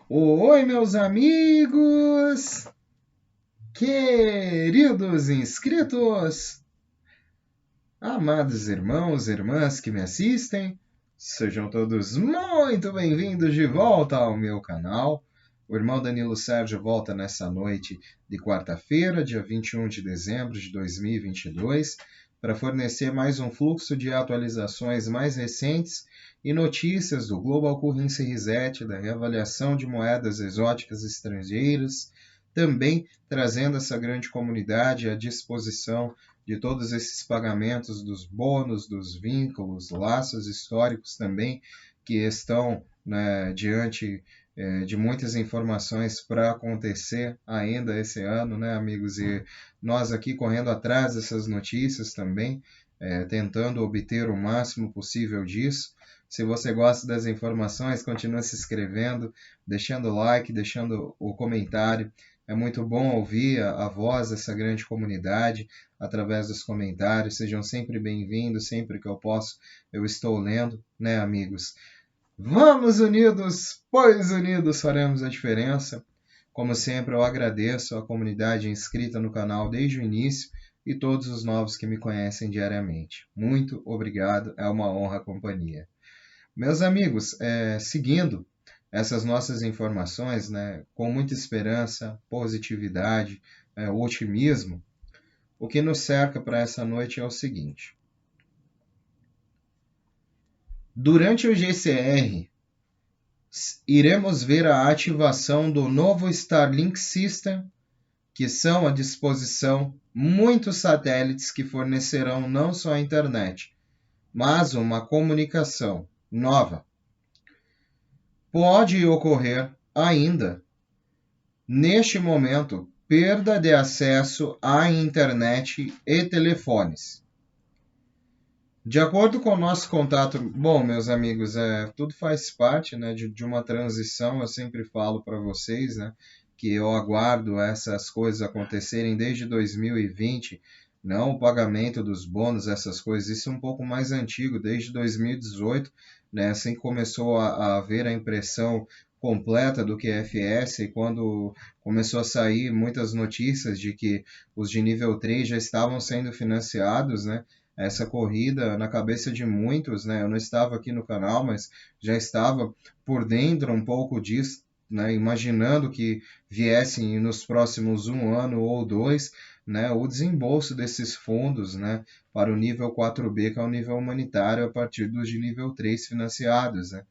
Oi, meus amigos, queridos inscritos, amados irmãos e irmãs que me assistem, sejam todos muito bem-vindos de volta ao meu canal. O irmão Danilo Sérgio volta nessa noite de quarta-feira, dia 21 de dezembro de 2022, para fornecer mais um fluxo de atualizações mais recentes e notícias do Global Currency Reset, da reavaliação de moedas exóticas estrangeiras, também trazendo essa grande comunidade à disposição de todos esses pagamentos dos bônus, dos vínculos, laços históricos também, que estão, né, diante de muitas informações para acontecer ainda esse ano, né, amigos? E nós aqui correndo atrás dessas notícias também, tentando obter o máximo possível disso. Se você gosta das informações, continue se inscrevendo, deixando o like, deixando o comentário. É muito bom ouvir a voz dessa grande comunidade através dos comentários. Sejam sempre bem-vindos, sempre que eu posso, eu estou lendo, né, amigos? Vamos unidos, pois unidos faremos a diferença. Como sempre, eu agradeço a comunidade inscrita no canal desde o início e todos os novos que me conhecem diariamente. Muito obrigado, é uma honra a companhia. Meus amigos, seguindo essas nossas informações, né, com muita esperança, positividade, otimismo, o que nos cerca para essa noite é o seguinte. Durante o GCR, iremos ver a ativação do novo Starlink System, que são à disposição muitos satélites que fornecerão não só a internet, mas uma comunicação nova. Pode ocorrer ainda, neste momento, perda de acesso à internet e telefones. De acordo com o nosso contato, bom, meus amigos, tudo faz parte, né, de uma transição. Eu sempre falo para vocês, né, que eu aguardo essas coisas acontecerem desde 2020, não o pagamento dos bônus, essas coisas, isso é um pouco mais antigo, desde 2018, né, assim que começou a haver a impressão completa do QFS, e quando começou a sair muitas notícias de que os de nível 3 já estavam sendo financiados, né, essa corrida na cabeça de muitos, né? Eu não estava aqui no canal, mas já estava por dentro um pouco disso, né? Imaginando que viessem nos próximos um ano ou dois, né? O desembolso desses fundos, né? Para o nível 4B, que é o nível humanitário, a partir dos de nível 3 financiados, né?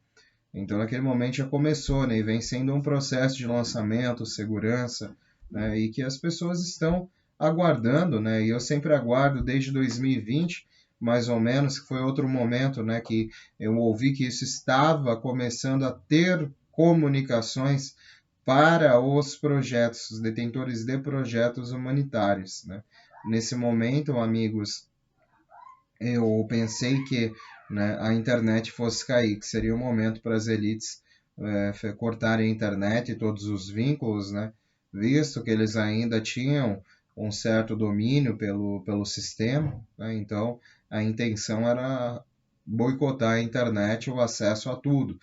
Então, naquele momento já começou, né? E vem sendo um processo de lançamento, segurança, né? E que as pessoas estão aguardando, né? E eu sempre aguardo desde 2020, mais ou menos, que foi outro momento, né? Que eu ouvi que isso estava começando a ter comunicações para os projetos, os detentores de projetos humanitários, né? Nesse momento, amigos, eu pensei que, né, a internet fosse cair, que seria o momento para as elites cortarem a internet e todos os vínculos, né, visto que eles ainda tinham um certo domínio pelo sistema, né, então a intenção era boicotar a internet, o acesso a tudo.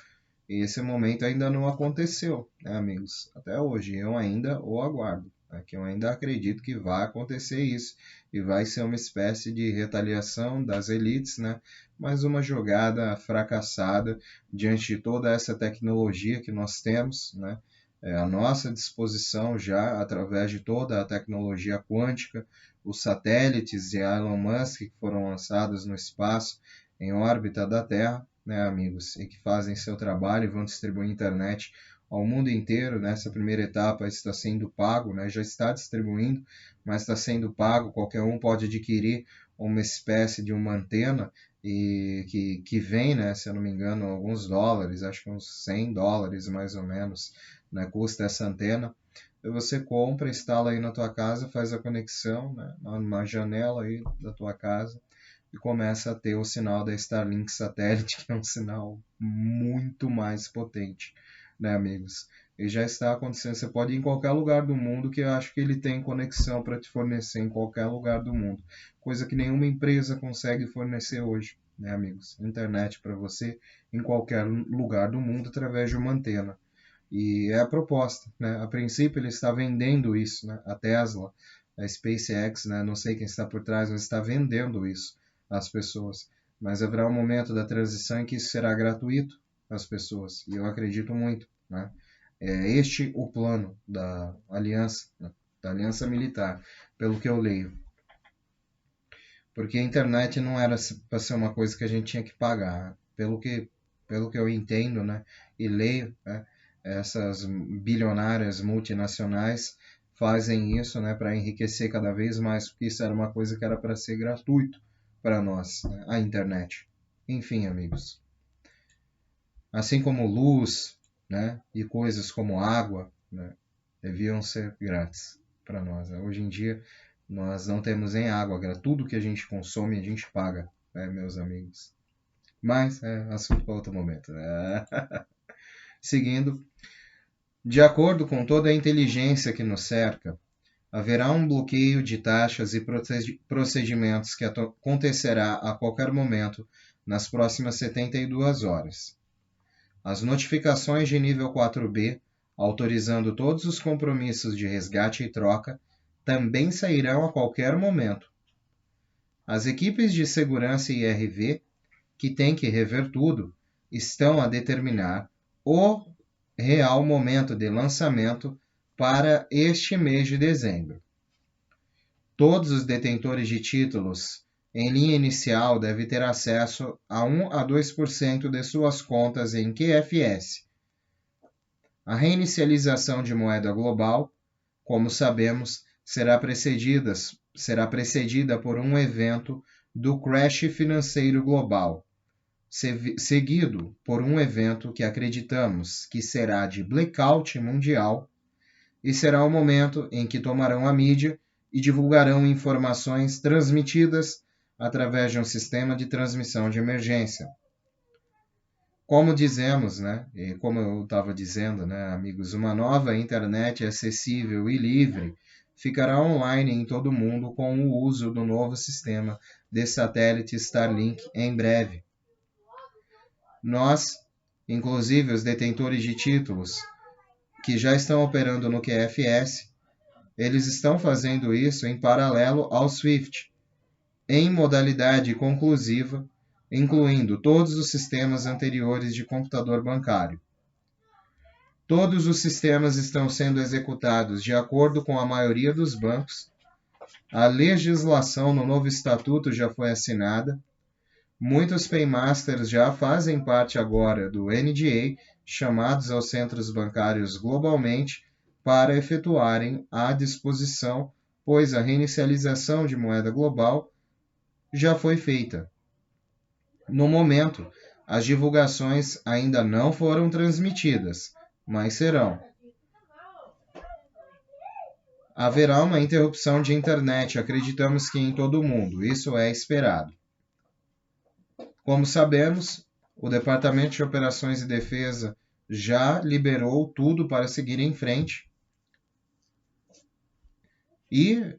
E esse momento ainda não aconteceu, né, amigos? Até hoje eu ainda o aguardo, né, que eu ainda acredito que vai acontecer isso e vai ser uma espécie de retaliação das elites, né? Mas uma jogada fracassada diante de toda essa tecnologia que nós temos, né? À nossa disposição já através de toda a tecnologia quântica, os satélites de Elon Musk que foram lançados no espaço em órbita da Terra, né, amigos, e que fazem seu trabalho e vão distribuir internet ao mundo inteiro. Nessa primeira etapa está sendo pago, né, já está distribuindo, mas está sendo pago. Qualquer um pode adquirir uma espécie de uma antena e que vem, né, se eu não me engano, alguns dólares, acho que uns $100 mais ou menos, né, custa essa antena. E você compra, instala aí na tua casa, faz a conexão, né, numa janela aí da tua casa, e começa a ter o sinal da Starlink satélite, que é um sinal muito mais potente, né, amigos? E já está acontecendo. Você pode ir em qualquer lugar do mundo, que eu acho que ele tem conexão para te fornecer em qualquer lugar do mundo, coisa que nenhuma empresa consegue fornecer hoje, né, amigos? Internet para você em qualquer lugar do mundo através de uma antena. E é a proposta, né? A princípio ele está vendendo isso, né? A Tesla, a SpaceX, né? Não sei quem está por trás, mas está vendendo isso às pessoas. Mas haverá um momento da transição em que isso será gratuito às pessoas. E eu acredito muito, né? É este o plano da aliança, né? Da aliança militar, pelo que eu leio. Porque a internet não era para ser uma coisa que a gente tinha que pagar. Pelo que eu entendo, né? E leio, né? Essas bilionárias multinacionais fazem isso, né, para enriquecer cada vez mais, porque isso era uma coisa que era para ser gratuito para nós, né, a internet. Enfim, amigos. Assim como luz, né, e coisas como água, né, deviam ser grátis para nós. Né? Hoje em dia nós não temos nem água, tudo que a gente consome a gente paga, né, meus amigos. Mas é assunto para outro momento. Né? Seguindo, de acordo com toda a inteligência que nos cerca, haverá um bloqueio de taxas e procedimentos que acontecerá a qualquer momento nas próximas 72 horas. As notificações de nível 4B, autorizando todos os compromissos de resgate e troca, também sairão a qualquer momento. As equipes de segurança e IRV, que têm que rever tudo, estão a determinar o real momento de lançamento para este mês de dezembro. Todos os detentores de títulos em linha inicial devem ter acesso a 1 a 2% de suas contas em QFS. A reinicialização de moeda global, como sabemos, será precedida por um evento do crash financeiro global, seguido por um evento que acreditamos que será de blackout mundial, e será o momento em que tomarão a mídia e divulgarão informações transmitidas através de um sistema de transmissão de emergência. Como dizemos, né, e como eu estava dizendo, né, amigos, uma nova internet acessível e livre ficará online em todo o mundo com o uso do novo sistema de satélite Starlink em breve. Nós, inclusive os detentores de títulos que já estão operando no QFS, eles estão fazendo isso em paralelo ao SWIFT, em modalidade conclusiva, incluindo todos os sistemas anteriores de computador bancário. Todos os sistemas estão sendo executados de acordo com a maioria dos bancos. A legislação no novo estatuto já foi assinada. Muitos paymasters já fazem parte agora do NDA, chamados aos centros bancários globalmente para efetuarem a disposição, pois a reinicialização de moeda global já foi feita. No momento, as divulgações ainda não foram transmitidas, mas serão. Haverá uma interrupção de internet, acreditamos que em todo o mundo, isso é esperado. Como sabemos, o Departamento de Operações e Defesa já liberou tudo para seguir em frente. E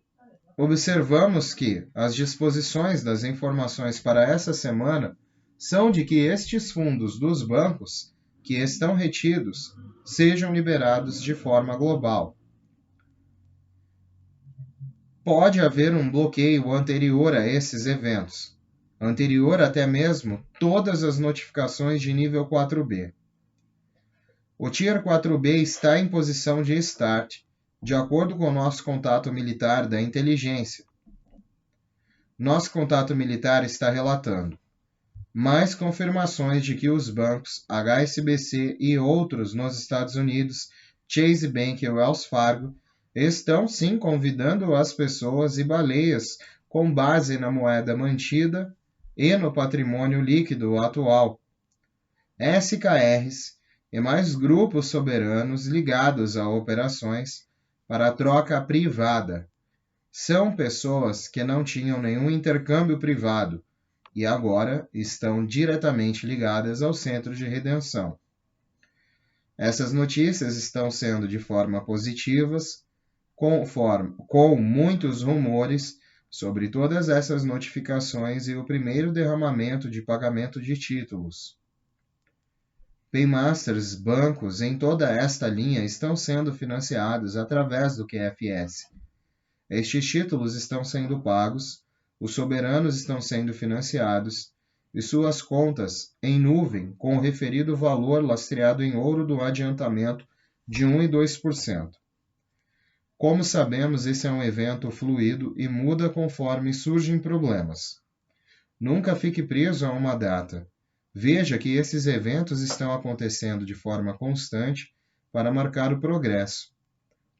observamos que as disposições das informações para essa semana são de que estes fundos dos bancos que estão retidos sejam liberados de forma global. Pode haver um bloqueio anterior a esses eventos, anterior até mesmo todas as notificações de nível 4B. O Tier 4B está em posição de start, de acordo com o nosso contato militar da inteligência. Nosso contato militar está relatando mais confirmações de que os bancos HSBC e outros nos Estados Unidos, Chase Bank e Wells Fargo, estão sim convidando as pessoas e baleias com base na moeda mantida e no patrimônio líquido atual. SKRs e mais grupos soberanos ligados a operações para a troca privada. São pessoas que não tinham nenhum intercâmbio privado e agora estão diretamente ligadas ao centro de redenção. Essas notícias estão sendo de forma positivas, com muitos rumores sobre todas essas notificações e o primeiro derramamento de pagamento de títulos. Paymasters, bancos em toda esta linha estão sendo financiados através do QFS. Estes títulos estão sendo pagos, os soberanos estão sendo financiados e suas contas em nuvem com o referido valor lastreado em ouro do adiantamento de 1 e 2%. Como sabemos, esse é um evento fluido e muda conforme surgem problemas. Nunca fique preso a uma data. Veja que esses eventos estão acontecendo de forma constante para marcar o progresso.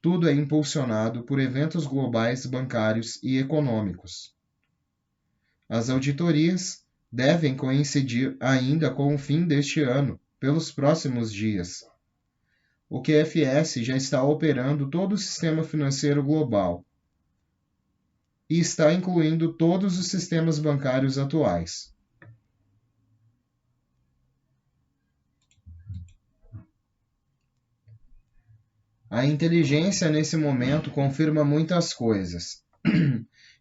Tudo é impulsionado por eventos globais bancários e econômicos. As auditorias devem coincidir ainda com o fim deste ano, pelos próximos dias. O QFS já está operando todo o sistema financeiro global e está incluindo todos os sistemas bancários atuais. A inteligência nesse momento confirma muitas coisas.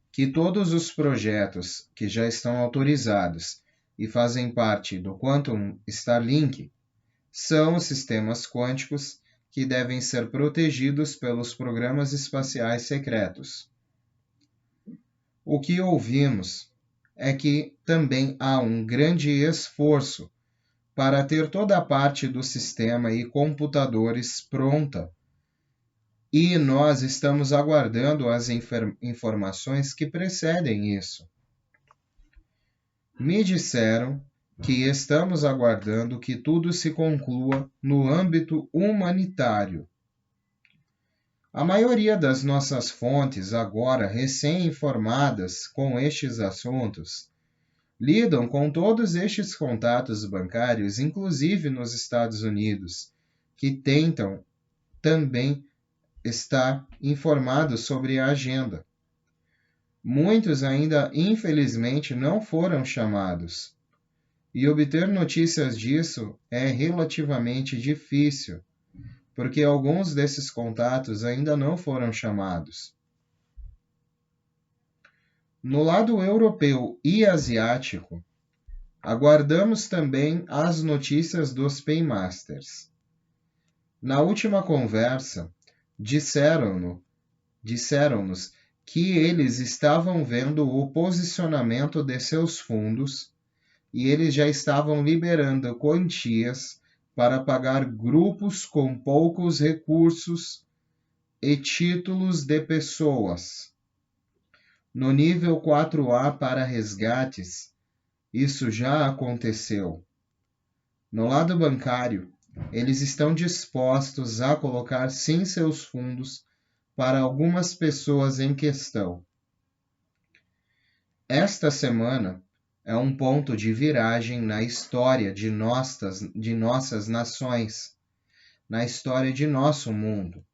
Que todos os projetos que já estão autorizados e fazem parte do Quantum Starlink são os sistemas quânticos que devem ser protegidos pelos programas espaciais secretos. O que ouvimos é que também há um grande esforço para ter toda a parte do sistema e computadores pronta. E nós estamos aguardando as informações que precedem isso. Me disseram que estamos aguardando que tudo se conclua no âmbito humanitário. A maioria das nossas fontes, agora recém-informadas com estes assuntos, lidam com todos estes contatos bancários, inclusive nos Estados Unidos, que tentam também estar informados sobre a agenda. Muitos ainda, infelizmente, não foram chamados. E obter notícias disso é relativamente difícil, porque alguns desses contatos ainda não foram chamados. No lado europeu e asiático, aguardamos também as notícias dos Paymasters. Na última conversa, disseram-nos que eles estavam vendo o posicionamento de seus fundos e eles já estavam liberando quantias para pagar grupos com poucos recursos e títulos de pessoas. No nível 4A para resgates, isso já aconteceu. No lado bancário, eles estão dispostos a colocar sim seus fundos para algumas pessoas em questão. Esta semana é um ponto de viragem na história de nossas nações, na história de nosso mundo.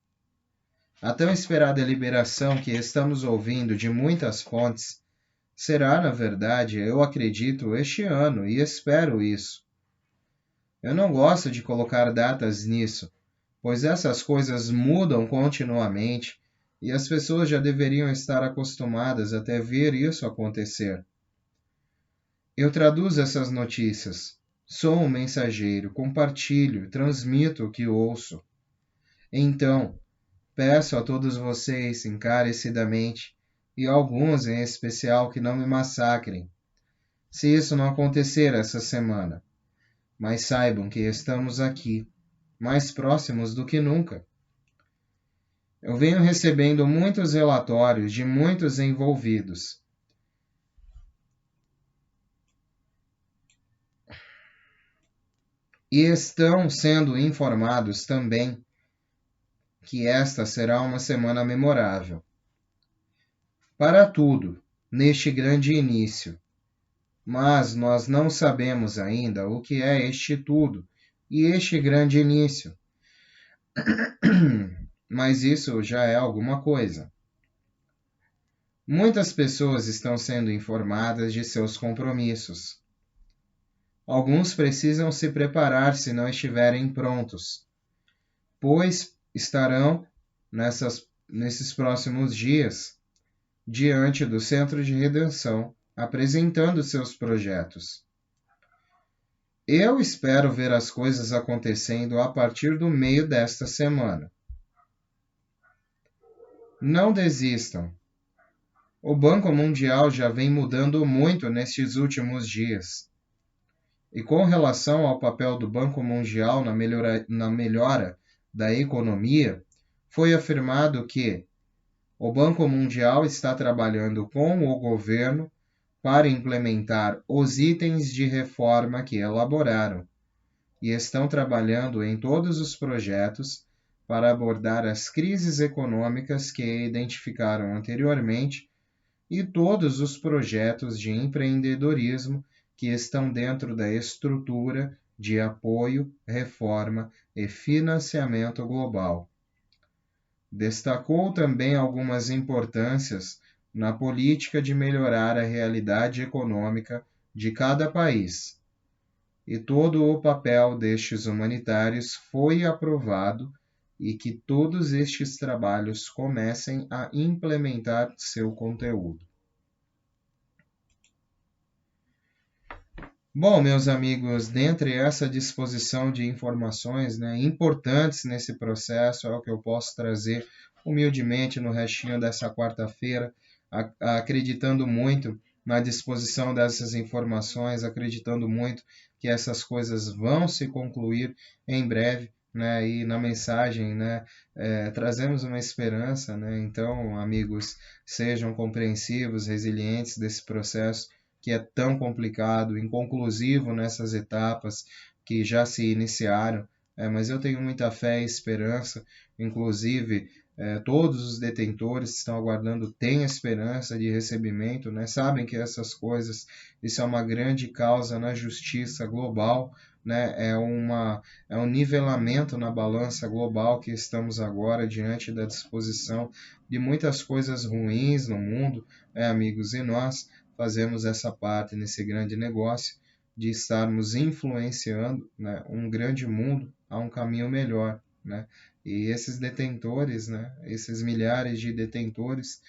A tão esperada liberação que estamos ouvindo de muitas fontes será, na verdade, eu acredito, este ano e espero isso. Eu não gosto de colocar datas nisso, pois essas coisas mudam continuamente e as pessoas já deveriam estar acostumadas até ver isso acontecer. Eu traduzo essas notícias, sou um mensageiro, compartilho, transmito o que ouço. Então, peço a todos vocês encarecidamente, e alguns em especial, que não me massacrem, se isso não acontecer essa semana. Mas saibam que estamos aqui, mais próximos do que nunca. Eu venho recebendo muitos relatórios de muitos envolvidos. E estão sendo informados também que esta será uma semana memorável. Para tudo, neste grande início. Mas nós não sabemos ainda o que é este tudo e este grande início. Mas isso já é alguma coisa. Muitas pessoas estão sendo informadas de seus compromissos. Alguns precisam se preparar se não estiverem prontos, pois estarão nesses próximos dias diante do Centro de Redenção apresentando seus projetos. Eu espero ver as coisas acontecendo a partir do meio desta semana. Não desistam. O Banco Mundial já vem mudando muito nestes últimos dias. E com relação ao papel do Banco Mundial na melhora da economia, foi afirmado que o Banco Mundial está trabalhando com o governo para implementar os itens de reforma que elaboraram e estão trabalhando em todos os projetos para abordar as crises econômicas que identificaram anteriormente e todos os projetos de empreendedorismo que estão dentro da estrutura de apoio, reforma e financiamento global. Destacou também algumas importâncias na política de melhorar a realidade econômica de cada país. E todo o papel destes humanitários foi aprovado e que todos estes trabalhos comecem a implementar seu conteúdo. Bom, meus amigos, dentre essa disposição de informações, importantes nesse processo, é o que eu posso trazer humildemente no restinho dessa quarta-feira, acreditando muito na disposição dessas informações, acreditando muito que essas coisas vão se concluir em breve, e na mensagem, trazemos uma esperança, Então, amigos, sejam compreensivos, resilientes desse processo que é tão complicado, inconclusivo nessas etapas que já se iniciaram, mas eu tenho muita fé e esperança, inclusive todos os detentores estão aguardando, têm esperança de recebimento, sabem que essas coisas, isso é uma grande causa na justiça global, é um nivelamento na balança global que estamos agora diante da disposição de muitas coisas ruins no mundo, amigos, e nós fazemos essa parte nesse grande negócio de estarmos influenciando, um grande mundo a um caminho melhor, E esses detentores, esses milhares de detentores,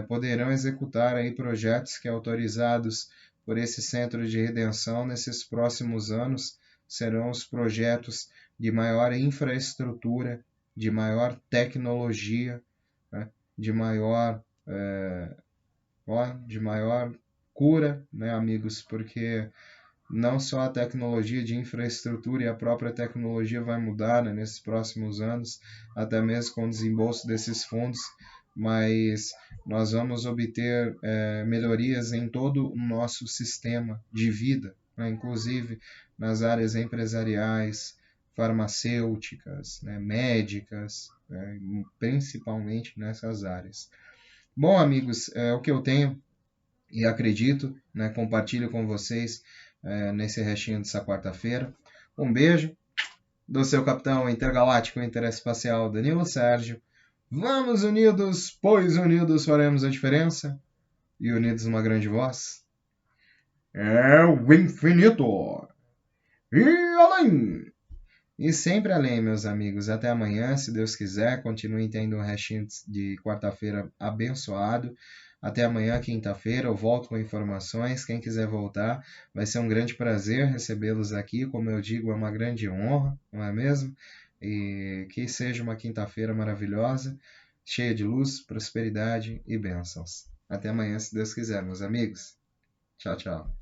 poderão executar aí projetos que, autorizados por esse centro de redenção nesses próximos anos, serão os projetos de maior infraestrutura, de maior tecnologia, de maior de maior cura, amigos, porque não só a tecnologia de infraestrutura e a própria tecnologia vai mudar, nesses próximos anos, até mesmo com o desembolso desses fundos, mas nós vamos obter melhorias em todo o nosso sistema de vida, inclusive nas áreas empresariais, farmacêuticas, médicas, principalmente nessas áreas. Bom, amigos, é o que eu tenho e acredito, compartilho com vocês nesse restinho dessa quarta-feira. Um beijo do seu capitão intergaláctico interespacial Danilo Sérgio. Vamos unidos, pois unidos faremos a diferença. E unidos uma grande voz. É o infinito. E além. E sempre além, meus amigos. Até amanhã, se Deus quiser. Continuem tendo um restinho de quarta-feira abençoado. Até amanhã, quinta-feira, eu volto com informações. Quem quiser voltar, vai ser um grande prazer recebê-los aqui. Como eu digo, é uma grande honra, não é mesmo? E que seja uma quinta-feira maravilhosa, cheia de luz, prosperidade e bênçãos. Até amanhã, se Deus quiser, meus amigos. Tchau, tchau.